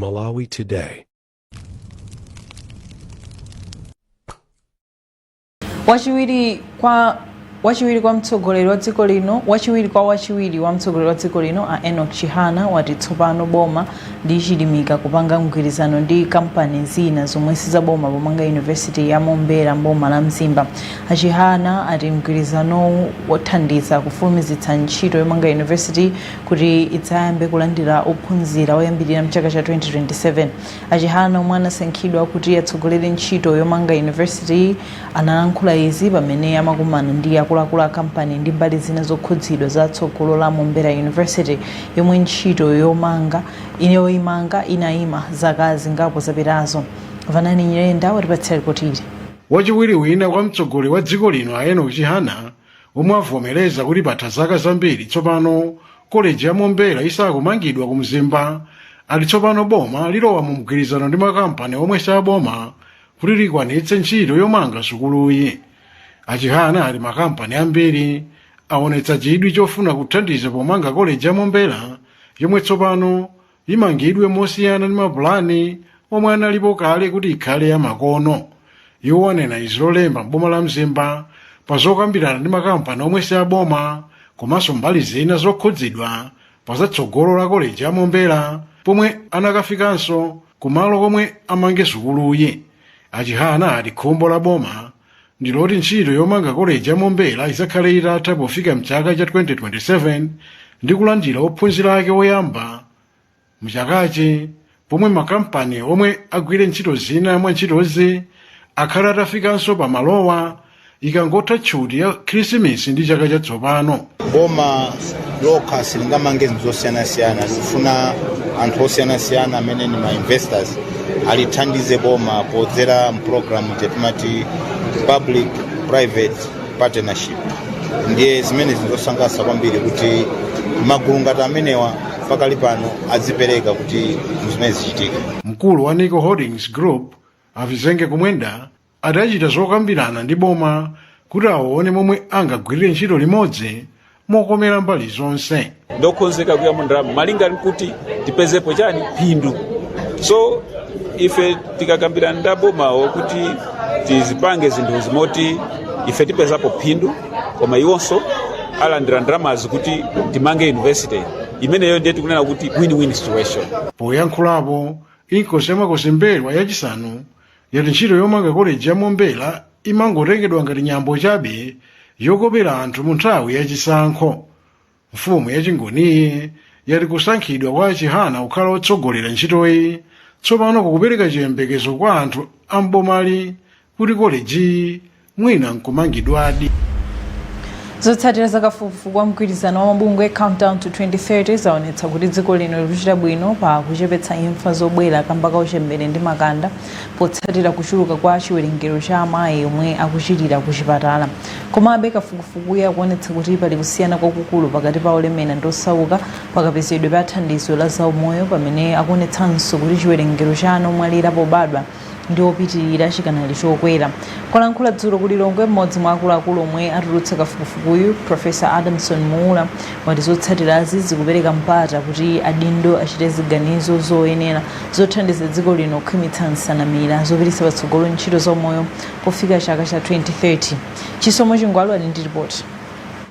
Malawi Today. Wachiwiri kwa mtsogoleri wa dziko lino, wachiwiri wa mtsogoleri wa dziko lino a Enoch Chihana wati tsopano boma lichilimika kupanga mgwirizano ndi kampani zina zomwe sizaboma pomanga University ya Mombera mboma la Mzimba. Chihana ati mgwirizano wothandiza kufulumizitsa ntchito yomanga University kuti idzayambe kulandira ophunzira oyambirira mchaka cha 2027. Chihana omwe anasankhidwa kuti atsogolere ntchito yomanga University analankhula izi pamene amakumana ndi akuluakulu a kampani ndi mbali zina zokhudzidwa za tsogolo la Mombera University yomwe ntchito yoimanga inayima zaka zingapo zapitazo. Vanani Nyirenda watipatsira ripoti ili. Wachiwiri wina kwa mtsogoleri wa dziko lino a Enoch Chihana omwe avomereza kuti patha zaka zambiri tsopano college ya Mombera isakumangidwa ku Mzimba ali tsopano boma lilowa mu mgwirizano ndi makampani omwe saboma kuti likwanitse ntchito yomanga sukuluyi. Chihana ali makampani ambiri aonetsa chidwi chofuna kuthandiza pomanga college ya Mombera yomwe tsopano imangidwe mosiyana ndi mapulani omwe analipo kale kuti ikhale ya makono. Iwo anena izi lolemba m'boma la Mzimba pa zokambirana ndi makampani omwe saboma komanso mbali zina zokhudzidwa pa zatsogolo la college ya Mombera pomwe anakafikanso kumalo komwe amange sukuluyi. Chihana ati khumbo la boma ndiloti ntchito yomanga college ya Mombera izakhale itatha pofika mchaka cha 2027 ndi kulandira ophunzira ake oyamba mchakachi, pomwe makampani omwe agwire ntchito zina mwa ntchitozi akhala atafikanso pa malowa ikangotha tchuti ya Khrisimisi ndi chaka chatsopano. Boma lokha silingamange zinthu zosiyanasiyana likufuna anthu osiyanasiyana amene ni ma-investors alithandize boma podzera mpulogalamu timati public private partnership. Ndiye zimene zinzosangalatsa kwambiri kuti magulu ngati amenewa pakali pano adzipereka kuti zimene zichitike. Mkulu wa Nico Holdings Group Avizenge Kumwenda adachita zokambirana ndi boma kuti aone momwe angagwirire ntchito limodzi mokomera mbali zonse. Ndokonzeka kuya mundrama malinga kuti tipezepo chani phindu. So ife tikakambirana ndi boma kuti tizipange zinthu zimoti ife tipezapo phindu koma iwonso alandira ndramazi kuti timange university imeneyo ndiye tikunena kuti win-win situation. Poyankhulapo inkosema kosembelwa yachisanu yati ntchito yomanga college ya Mombera imangotengedwa ngati nyambo chabe yokopera anthu mu nthawi yachisankho. Mfumu yachingoniyi yati kusankhidwa kwa Chihana kukhala otsogolera ntchitoyi tsopano kukupereka chiyembekezo kwa anthu ambomali kuti college mwina nkumangidwadi. Zotsatira zakafukufuku wa mgwirizano wa mabungwe Countdown to 2030 zaonetsa kuti dziko lino likuchita bwino pa kuchepetsa imfa zobwera kamba ka uchembere ndi makanda potsatira kuchuluka kwa chiwerengero cha amayi omwe akuchitira ku chipatala. Komabe kafukufuku yakuonetsa kuti pali kusiyana kwakukulu pakati pa olemera ndi osauka pakapezedwe pa thandizo la zaumoyo pamene akuonetsanso kuti chiwerengero cha ana omwe alira pobadwa ndi opitirira chikanali chokwera. Kwalankhula dzulo kuti Lilongwe mmodzi mwa akuluakulu omwe atulutsa kafukufukuyu Professor Adamson Muula wati zotsatirazi zikupereka mpata kuti adindo achite ziganizo zoyenera zothandiza dziko lino kukhwimitsa nsanamira zopititsa patsogolo ntchito zaumoyo pofika chaka cha 2030. Chisomo Chingwalu ali ndi ripoti.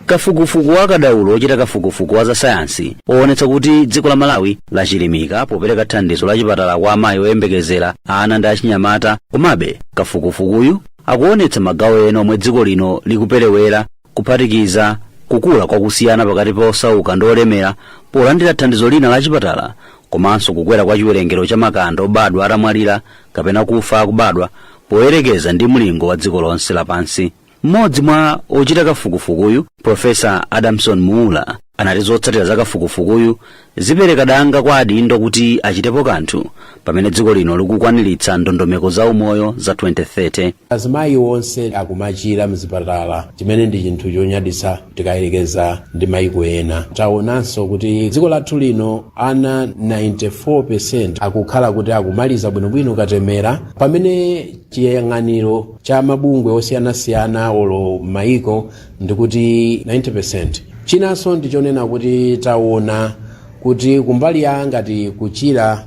Kafukufuku wa kadaulo ochita kafukufuku wa za sayansi oonetsa kuti dziko la Malawi lachilimika popereka thandizo la chipatala kwa amayi oyembekezera ana ndi achinyamata. Komabe kafukufukuyu akuonetsa magawo ena omwe dziko lino likuperewera kuphatikiza kukula kwakusiyana pakati pa osauka ndi olemera polandira thandizo lina la chipatala komanso kukwera kwa chiwerengero cha makanda obadwa atamwalira kapena kufa akubadwa poyerekeza ndi mlingo wa dziko lonse lapansi. Mmodzi mwa ochita kafukufukuyu Professor Adamson Muula anati zotsatira za kafukufukuyu zipereka danga kwa adindo kuti achitepo kanthu pamene dziko lino likukwaniritsa ndondomeko za umoyo za 2030. Azimayi onse akumachira mzipatala chimene ndi chinthu chonyaditsa tikayerekeza ndi mayiko ena. Taonanso kuti dziko lathu lino ana 94% akukhala kuti akumaliza bwinobwino katemera pamene chiyang'aniro cha mabungwe osiyanasiyana olo mayiko ndikuti 90%. Chinanso ndichonena kuti taona kuti kumbali ya ngati kuchira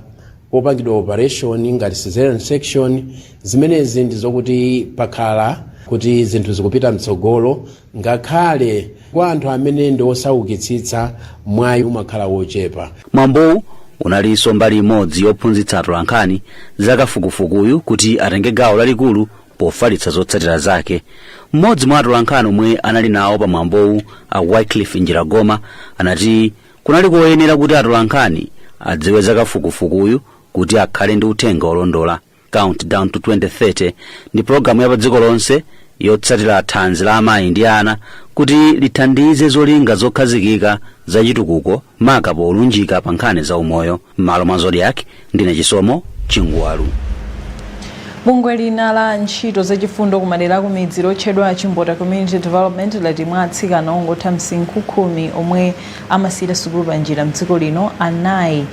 popangidwa operation ngati cesarean section. Zimenezi ndi zokuti pakhala kuti zinthu zikupita mtsogolo, ngakhale kwa anthu amene ndi osaukitsitsa mwayi umakhala wochepa. Mwambowu unalinso mbali imodzi yophunzitsa atolankhani zakafukufukuyu kuti atenge gawo lalikulu pofalitsa zotsatira zake. Mmodzi mwa atolankhani omwe anali nawo pa mwambowu, a Wycliffe Njiragoma, anati kunali koyenera kuti atolankhani adziwe zakafukufukuyu kuti akhale ndi uthenga olondola. Countdown to 2030 ndi programu ya pa dziko lonse yotsatira thanzi la amayi ndi ana kuti lithandize zolinga zokhazikika za chitukuko maka polunjika pa nkhani za umoyo. M'malo mwa Zodiac, ndine Chisomo Chingwalu. Bungwe lina la ntchito zachifundo kumadera akumidzi lotchedwa Chimbota Community Development lati mwa atsikana ongotha msinkhu 10 omwe amasiyira sukulu panjira mdziko lino, anayi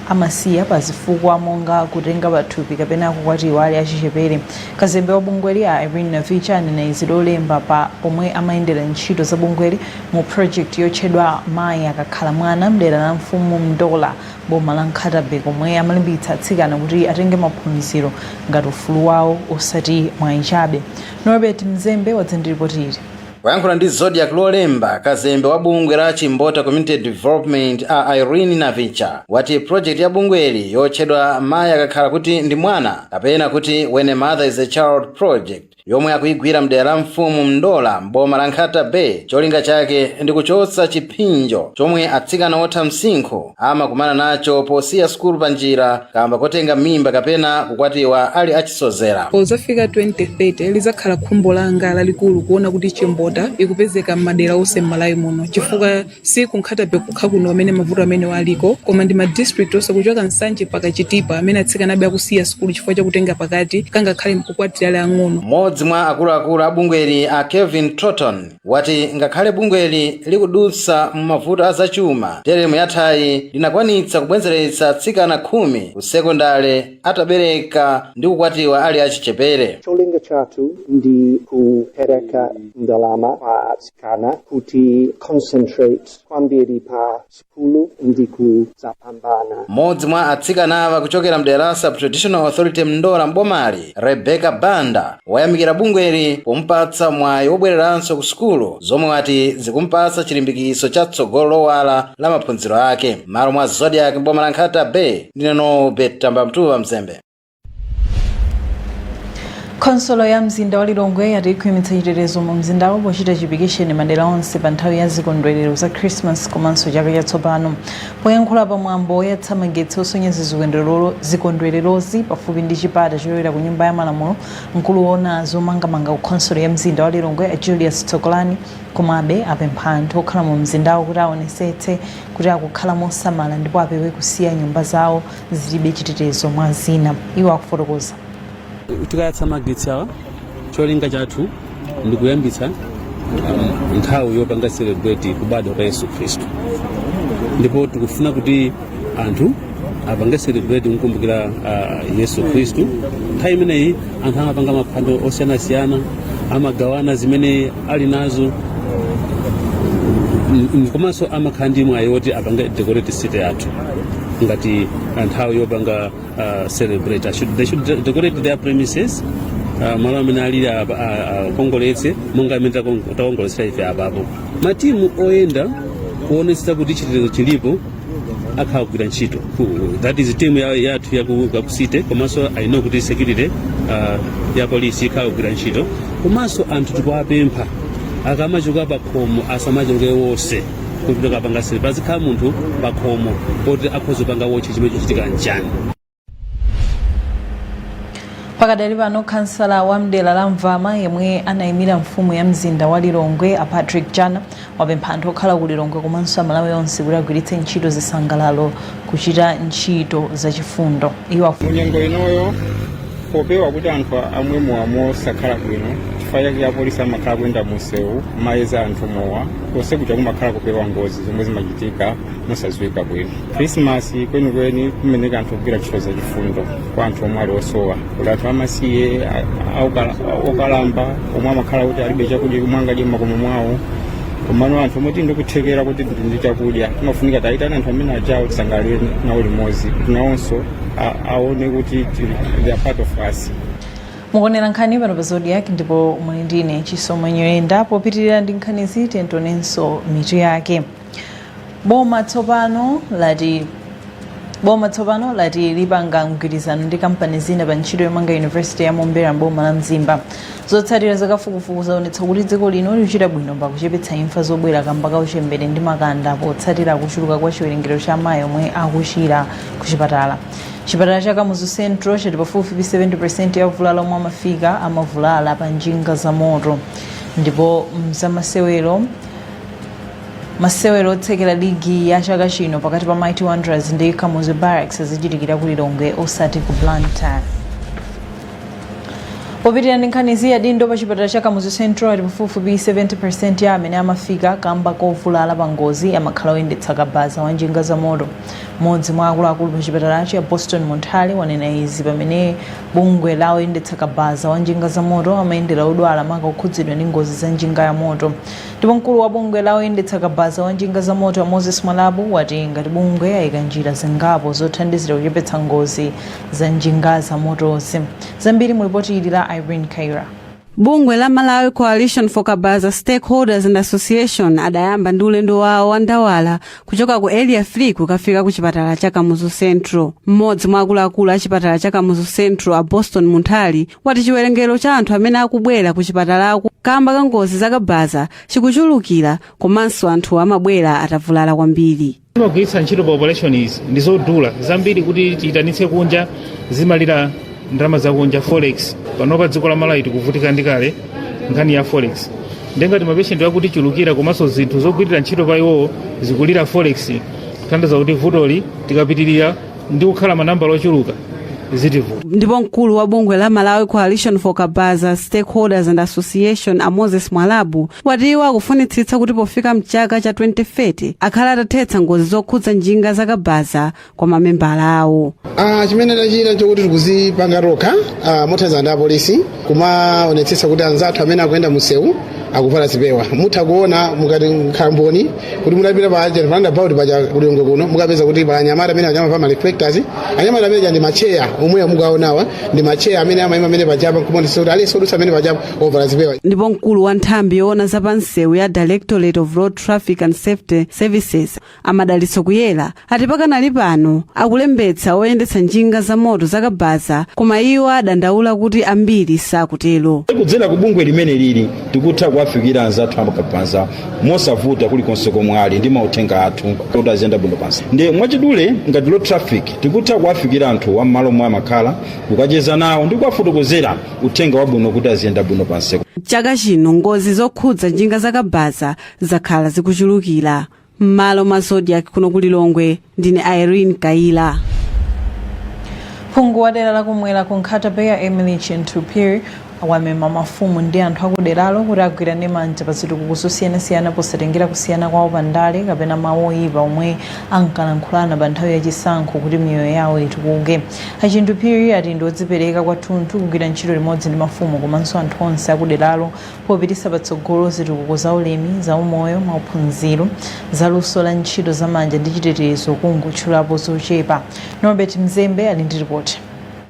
amasiya pa zifukwa monga kutenga pathupi kapena kukwatiwa ali achichepere. Kazembe wa bungweli a Irene Navicha anena izi lolemba pa omwe amayendera ntchito za bungweli mu project yotchedwa mayi akakhala mwana mdera la Mfumu Mndola boma la Nkhatabe, komwe amalimbitsa atsikana kuti atenge maphunziro ngati ufulu wawo osati mwayi chabe. Norbert Mzembe wadzandiripoti iri. Wayankhula ndi Zodiac lolemba, kazembe wa bungwe la Chimbota Community Development a Irene Navicha wati project ya bungweli yotchedwa mayi akakhala kuti ndi mwana kapena kuti when a mother is a child project yomwe akuyigwira mdera la Mfumu Mndola mboma la Nkhatabe, cholinga chake ndi kuchotsa chipinjo chomwe atsikana otha msinkhu amakumana nacho posiya sukulu panjira kamba kotenga mimba kapena kukwatiwa ali achisozera. Pozafika 2030 lizakhala khumbo langa lalikulu kuona kuti Chimbota ikupezeka m'madera onse m'Malawi muno, chifukwa si ku Nkhatabe kukha kuno amene mavuto amene waliko, koma ndi ma district onse kuchoka Nsanje mpaka Chitipa amene atsikana abe akusiya sukulu chifukwa chakutenga pakati kangakhale mkukwatira ali ang'ono. Mmodzi mwa akuluakulu a bungweli a Kevin Totten wati ngakhale bungweli likudutsa m'mavuto azachuma, teremu yathayi linakwanitsa kubwenzeretsa atsikana 10 ku sekondale atabereka ndi kukwatiwa ali achichepere. Cholinga chathu ndi kupereka ndalama kwa atsikana kuti concentrate kwambiri pa sukulu ndi kuzapambana. Mmodzi mwa atsikana ava kuchokera mdera la Sub-Traditional Authority Mndola mbomali, Rebecca Banda, wayamikira bungweli pompatsa mwayi wobwereranso ku sukulu zomwe wati zikumpatsa chilimbikiso chatsogolo lowala la maphunziro ake. M'malo mwa Zodiac mboma la Nkhatabe, ndine Norbert Tambamtuwa Mzembe. Konsolo ya mzinda wa Lilongwe yati ikuyimiritsa chitetezo mu mzindawo pochita chipikisheni madera onse pa nthawi ya zikondwerero za Christmas komanso chaka chatsopano. Poyankhula pa mwambo oyatsa magetsi osonyeza zikondwererozi pafupi ndi chipata choyera ku nyumba ya malamulo, mkulu woona zomangamanga ku konsolo ya mzinda wa Lilongwe a Julius Tsokolani komabe apempha anthu okhala mu mzindawo kuti aonetsetse kuti akukhala mosamala ndipo apewe kusiya nyumba zawo zilibe chitetezo mwa zina. Iwo akufotokoza. Tikayatsa magetsi awa, cholinga chathu ndi kuyambitsa nthawi yopanga celebrate kubadwa kwa Yesu Khristu, ndipo tikufuna kuti anthu apange celebrate kukumbukira Yesu Khristu. Nthawi imeneyi anthu amapanga maphwando osiyanasiyana, amagawana zimene ali nazo, komanso amakhala ndi mwayi woti apange decorate city yathu ngati nthawi yopanga celebrate. They should decorate their premises, malo amene ali akongoletse monga amene takongoletsera ife apapo. Matimu oyenda kuonetsa kuti chitetezo chilipo akhala kugwira ntchito. That is team yathu yakusite, komanso I know kuti security ya polisi ikhala kugwira ntchito, komanso anthu tikuwapempha akamachoka pakhomo asamachoke wonse kuti akapanga celebrate, pazikhala munthu pakhomo kuti akhoza kupanga wotche chimene chichitika njani. Pakadali pano kansala wa mdera la Mvama yemwe anayimira mfumu ya mzinda wa Lilongwe a Patrick Jana wapempha anthu okhala ku Lilongwe komanso Malawi onse kuti agwiritse ntchito zisangalalo kuchita ntchito zachifundo. Iwo munyengo inoyo popewa kuti anthu amwe muwamo sakhala bwino chifukwa ya polisi amakhala kuyenda munsewu mayeza anthu mowa konse kuja kumakhala kupewa ngozi zomwe zimachitika mosadziwika bwino. Christmas kwenikweni kumeneka anthu kugwira ntchito zachifundo kwa anthu omwe ali osowa, kuti anthu amasiye okalamba omwe amakhala kuti alibe chakudya kumwe angadye m'makomo mwawo, komano anthu omwe tindikuthekera kuti ndi chakudya timafunika taitana anthu amene achawo tisangalire nawo limodzi kuti nawonso aone kuti they are part of us. mukonera nkhani pano pa Zodiac ndipo muli ndine Chisomo Nyirenda. Popitirira ndi nkhanizi tentonenso mitu yake. Boma tsopano lati lipanga mgwirizano ndi kampani zina pa ntchito yomanga University ya Mombera mboma la Mzimba. Zotsatira zakafukufuku zaonetsa kuti dziko lino likuchita bwino pakuchepetsa imfa zobwera kamba ka uchembere ndi makanda potsatira kuchuluka kwa chiwerengero cha amayi omwe akuchira ku chipatala. Chipatala cha Kamuzu Central chati pafupifupi 70% ya ovulala omwe amafika amavulala pa njinga za moto. Ndipo masewero otsekera ligi ya chaka chino pakati pa Mighty Wanderers ndi Kamuzu Barracks azichitikira ku Lilongwe osati ku Blantyre. Popitirira ndi nkhanizi adindo pa chipatala cha Kamuzu Central ati pafupifupi 70% ya amene amafika kamba kovulala pa ngozi amakhala oyendetsa kabaza wa njinga za moto. Mmodzi mwa akuluakulu pa chipatalachi ya Boston Montali wanena izi pamene bungwe la oyendetsa kabaza wa njinga za moto amayendera odwala maka okhudzidwa ndi ngozi za njinga ya moto. Ndipo mkulu wa bungwe la oyendetsa kabaza wa njinga za moto Moses Mwalabu wati ngati bungwe ayika njira zingapo zothandizira kuchepetsa ngozi za njinga za motozi. Zambiri mu ripoti ili la Irene Kaira. Bungwe la Malawi Coalition for Kabaza Stakeholders and Association adayamba ndi ulendo wawo wa ndawala kuchoka ku Area 3 kukafika ku chipatala cha Kamuzu Central. Mmodzi mwa akuluakulu a chipatala cha Kamuzu Central a Boston Montali wati chiwerengero cha anthu amene akubwera ku chipatalako kamba ka ngozi za kabaza chikuchulukira komanso anthu amabwera atavulala kwambiri. Timagwiritsa ntchito population ndi zodula zambiri kuti tiyitanitse kunja zimalira ndalama zakunja forex panopa dziko la Malawi tikuvutika ndi kale nkhani ya forex. Ndengati mapatient akuti chulukira komanso zinthu zogwirira ntchito pa iwo zikulira forex tandaza kuti vutoli tikapitirira ndi kukhala manambala ochuluka zitivu. Ndipo mkulu wa bungwe la Malawi Coalition for Kabaza Stakeholders and Association a Moses Mwalabu wati iwo akufunitsitsa kuti pofika mchaka cha 2030 akhala atathetsa ngozi zokhudza njinga za kabaza kwa mamembala awo. Chimene tachita chokuti tikuzipanga rokha mothandizana ndi apolisi kumaonetsetsa kuti anzathu amene akuyenda msewu akuvala zipewa. Mutha kuona mukati nkhamboni kuti mutapita pa roundabout paja kuliyongo kuno mukapeza kuti pa anyamata amene anyamata pa reflectors anyamata amene ndi macheya omwe mukaonawa ndi macheya amene amayima amene pajapa kumonetsa kuti aliyense odutsa amene pajapa ovala zipewa. Ndipo mkulu wa nthambi yoona za pansewu ya Directorate of Road Traffic and Safety Services Amadalitso Kuyela ati pakanali pano akulembetsa oyendetsa njinga za moto za kabaza koma iwo adandaula kuti ambiri sakutero. Kudzera ku bungwe limene lili tikutha kuwafikira anzathu amakabaza mosavuta kulikonse komwe ali ndi mauthenga athu kuti aziyenda bwino pansi. Ndi mwachidule ngati road traffic tikutha kuwafikira anthu wa malo mwa makhala kukacheza nawo ndi kuwafotokozera uthenga wabwino kuti aziyenda bwino pansi. Chaka chino ngozi zokhudza njinga za kabaza zakhala zikuchulukira. M'malo mwa Zodiac kuno ku Lilongwe ndine Irene Kaila. Phungu wa dera la kumwera ku Nkhata Bay ya Emily Chintupiri awamema mafumu ndi anthu akuderalo kuti agwirane manja pa zitukuko zosiyanasiyana posatengera kusiyana kwawo pandale kapena mawu oyipa omwe ankalankhulana pa nthawi yachisankho kuti miyoyo yawo itukuke. Chintupiri ati ndi odzipereka kwathunthu kugwira ntchito limodzi ndi mafumu komanso anthu onse akuderalo popititsa patsogolo zitukuko za ulimi, za umoyo, maphunziro, za luso la ntchito za manja ndi chitetezo kungotchulapo zochepa. Norbert Mzembe ali ndi ripoti.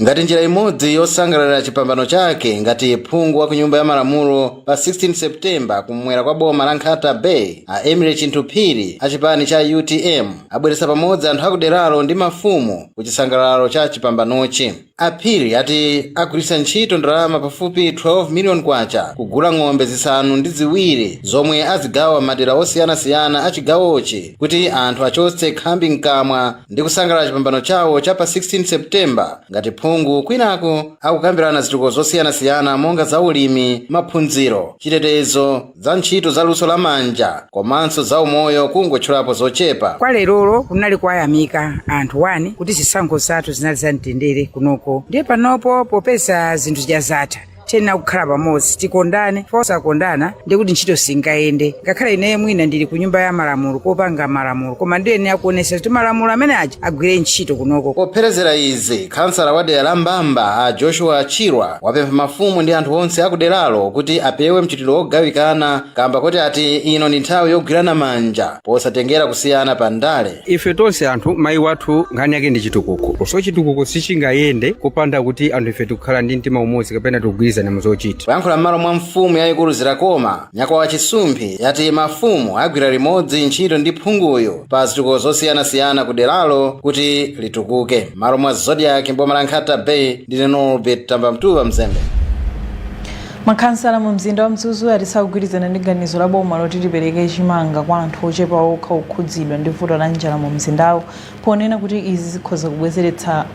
Ngati njira imodzi yosangalala chipambano chake ngati phungu wa ku nyumba ya malamulo pa 16 Septemba kumwera kwa boma la Nkhata Bay a Emily Chintupiri a chipani cha UTM abweretsa pamodzi anthu akuderalo ndi mafumu ku chisangalalo cha chipambanochi. Aphiri ati agwiritsa ntchito ndalama pafupi 12 million kwacha kugula ng'ombe zisanu ndi ziwiri zomwe azigawa madera osiyanasiyana a chigawochi kuti anthu achotse khambi mkamwa ndi kusangalala chipambano chawo cha pa 16 Septemba ngati phungu kwinako akukambirana zitukuko zosiyanasiyana monga za ulimi, maphunziro, chitetezo, za ntchito za luso la manja komanso za umoyo kungotchulapo zochepa. Kwa lerolo kunali kwayamika anthu wani kuti zisankho zathu zinali za mtendere kunoko. Ndiye panopo popeza zinthu zija zatha tiyenera kukhala pamodzi tikondane posakondana ndikuti ntchito singayende ngakhale ine mwina ndili ku nyumba ya malamulo kopanga malamulo koma ndiyenera kuonesa kuti malamulo amene aja agwire ntchito kunoko. Popherezera izi kansala wa dera la Mbamba a Joshua Chirwa wapempha mafumu ndi anthu onse akuderalo kuti apewe mchitidwe wogawikana kamba kuti ati ino ndi nthawi yogwirana manja posatengera kusiyana pa ndale. Ife tonse anthu mayi wathu nkhani yake ndi chitukuko, so chitukuko sichingayende kupanda kuti anthu ife tikukhala ndi mtima umodzi kapena tikugwirizana muzochita. Kuyankhula m'malo mwa mfumu yayikulu Zirakoma, Nyakwawa Chisumphi yati mafumu agwira limodzi ntchito ndi phunguyo pa zitukuko zosiyanasiyana kuderalo kuti litukuke. M'malo mwa Zodiac Mpumalanga Bay ndine Norbert Tambamtuva Mzembe. Makhansala mu mzinda wa Mzuzu alisagwirizana ndi ganizo la boma loti lipereke chimanga kwa anthu ochepa okha okhudzidwa ndi vuto la njala mu mzindawo ponena kuti izi zikhoza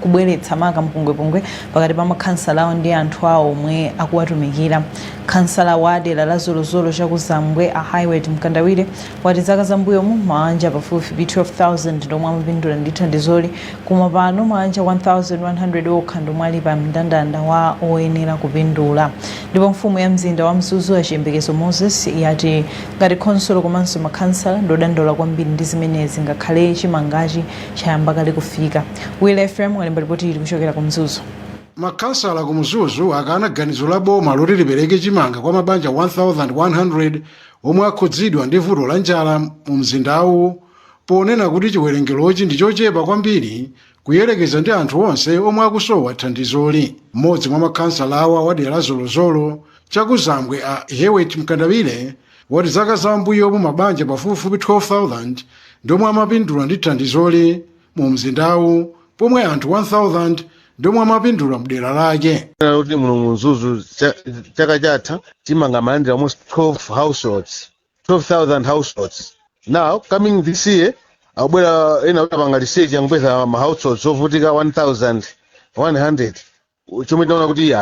kubweretsa maka mpungwepungwe pakati pa makhansalawo ndi anthu awo omwe akuwatumikira. Kansala wa dera la Zolozolo chakuzambwe a Highway Mkandawire wati zaka zambuyomu mawanja pafupifupi 12,000 ndomwe amapindula ndi thandizoli koma pano mawanja 1,100 okha ndomwe ali pa mndandanda wa oyenera kupindula. Ndipo mfumu ya mzinda wa Mzuzu Achiyembekezo Moses yati ngati khonsolo komanso makhansala ndodandaula kwambiri ndi zimenezi ngakhale chimangachi chayamba kale kufika. Will FM walemba ripoti ili kuchokera ku Mzuzu. Makhansala ku Mzuzu akana ganizo la boma loti lipereke chimanga kwa mabanja 1,100 omwe akhudzidwa ndi vuto la njala mu mzindawu ponena kuti chiwerengerochi ndi chochepa kwambiri kuyerekeza ndi anthu onse omwe akusowa thandizoli. Mmodzi mwa makhansala awa wa dera la Zolozolo chakuzambwe a Highway Mkandawire wati zaka zambuyomu mabanja pafupifupi 12,000 ndomwe amapindula ndi thandizoli mu mzindawu pomwe anthu 1,000 ndomwe amapindula mdera lake. Kuti muno mu Mzuzu chaka chatha timanga malandira almost 12,000 households. Now coming this year abwera ena utapanga research yakupeza ma households ovutika 1,100 chomwe tinaona kuti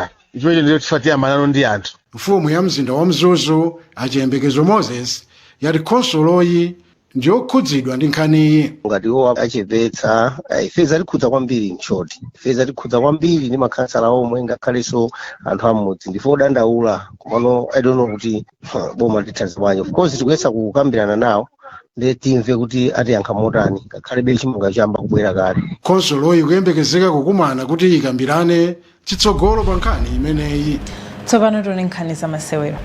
chomwe ndicho chifatia manano ndi anthu. Mfumu ya mzinda wa Mzuzu Achiyembekezo Moses yati khonsoloyi ndiyokhudzidwa ndi nkhaniyi. Ngati iwo achepetsa ifeza likhudza kwambiri nchoti ifeza likhudza kwambiri ndi makhansala omwe ngakhalenso anthu amudzi ndifo odandaula komano I don't know kuti boma lithandiza bwanji. Of course tikuyesa kukambirana nawo ndi timve kuti atiyankha motani ngakhale beli chimanga chamba kubwera kale. Khonsoloyi kuyembekezeka kukumana kuti ikambirane chitsogolo pa nkhani imeneyi. Tsopano tone nkhani za masewero.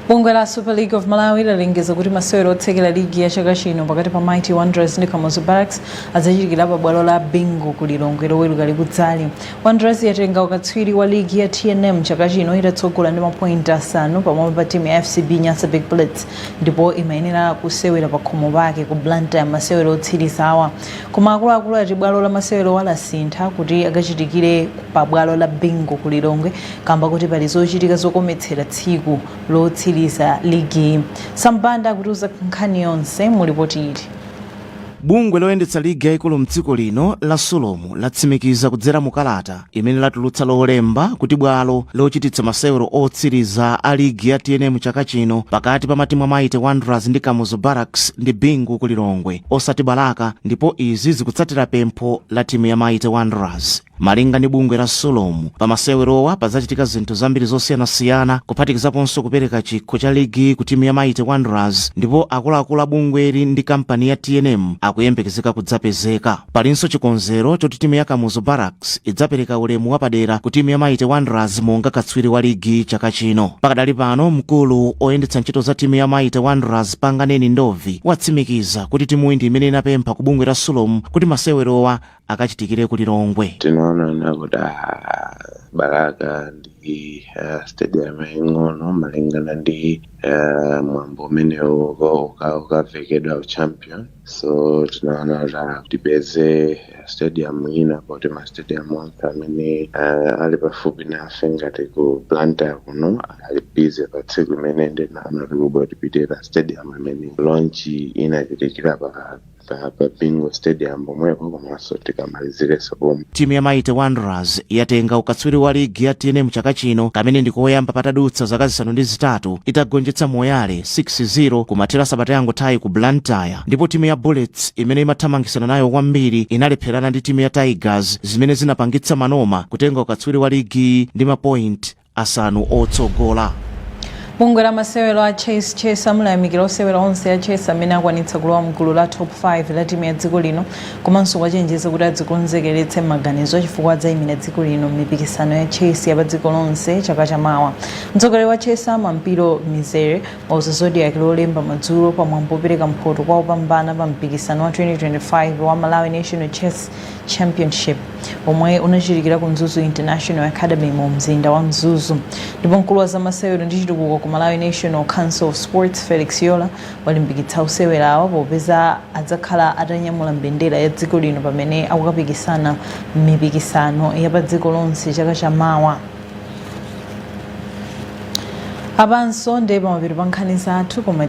Bungwe la Super League of Malawi lalengeza kuti masewero otsekera ligi ya chaka chino pakati pa Mighty Wanderers ndi Kamuzu Barracks adzachitikira pa bwalo la Bingu ku Lilongwe loweruka likudzali. Wanderers yatenga ukatswiri wa ligi ya TNM chaka chino itatsogola ndi mapointi 5 pamwamba pa timu ya FCB Nyasa Big Bullets ndipo imayenera kusewera pa khomo pake ku Blantyre masewero otsiriza awa. Koma akuluakulu ati bwalo la masewero walasintha kuti akachitikire pa bwalo la Bingu ku Lilongwe kamba kuti pali zochitika zokometsera tsiku lotsiriza ligi. Sambanda kutuza nkhani yonse mu ripoti ili. Bungwe loyendetsa ligi yaikulu mdziko lino la Solomu latsimikiza kudzera mu kalata imene latulutsa lolemba kuti bwalo lochititsa masewero otsiriza a ligi ya TNM chaka chino pakati pa matimu a Mighty Wanderers ndi Kamuzu Barracks ndi Bingu ku Lilongwe osati Balaka, ndipo izi zikutsatira pempho la timu ya Mighty Wanderers. Malinga ndi bungwe la Solomu pa masewerowa pazachitika zinthu zambiri zosiyanasiyana kuphatikizaponso kupereka chikho cha ligi ku timu ya Mighty Wanderers, ndipo akuluakulu a bungweli ndi kampani ya TNM akuyembekezeka kudzapezeka. Palinso chikonzero choti timu ya Kamuzu Barracks idzapereka ulemu wapadera ku timu ya Mighty Wanderers monga katswiri wa ligi chaka chino. Pakadali pano mkulu oyendetsa ntchito za timu ya Mighty Wanderers Panganeni Ndovi watsimikiza kuti timu ndi imene inapempha ku bungwe la Solomu kuti masewerowa akachitikire ku Lilongwe. Tinaona nakuda Balaka ndi stadium ing'ono malingana ndi mwambo umenewo ukavekedwa champion, so tinaona kuti tipeze stadium ina kuti ma stadium onse amene ali pafupi nafe ngati ku Blantyre kuno ali busy pa tsiku limene ndinaona kuti tipite pa stadium amene launch inachitikira pa Bingu Stadium pomwepo komanso tikamalizireso pomwe. Timu ya Mighty Wanderers yatenga ukatswiri wa ligi ya TNM chaka chino kamene ndikoyamba patadutsa zaka zisanu ndi zitatu itagonjetsa Moyale 6-0 kumathera sabata yangotayi ku Blantyre, ndipo timu ya Bullets imene imathamangisana nayo kwambiri inalepherana ndi timu ya Tigers zimene zinapangitsa Manoma kutenga ukatswiri wa ligi ndi mapoint asanu otsogola. Bungwe la masewero a chess amulayamikira osewera onse a chess amene akwanitsa kulowa mgulu la top 5 la timu ya dziko lino komanso kwachenjeza kuti adzikonzekeretse maganizo chifukwa adzayimira dziko lino m'mipikisano ya chess ya pa dziko lonse chaka chamawa. Mtsogoleri wa chess Mampiro Mizere wauza Zodiac lolemba madzulo pamwambo opereka mphoto kwa opambana pa mpikisano wa 2025 wa Malawi National Chess Championship omwe unachitikira ku Mzuzu International Academy mu mzinda wa Mzuzu. Ndipo mkulu wa zamasewero ndi chitukuko ku Malawi National Council of Sports Felix Yola walimbikitsa osewerawa popeza adzakhala atanyamula mbendera ya dziko lino pamene akukapikisana m'mipikisano ya pa dziko lonse chaka chamawa. Apanso ndi pamapeto pa nkhani zathu koma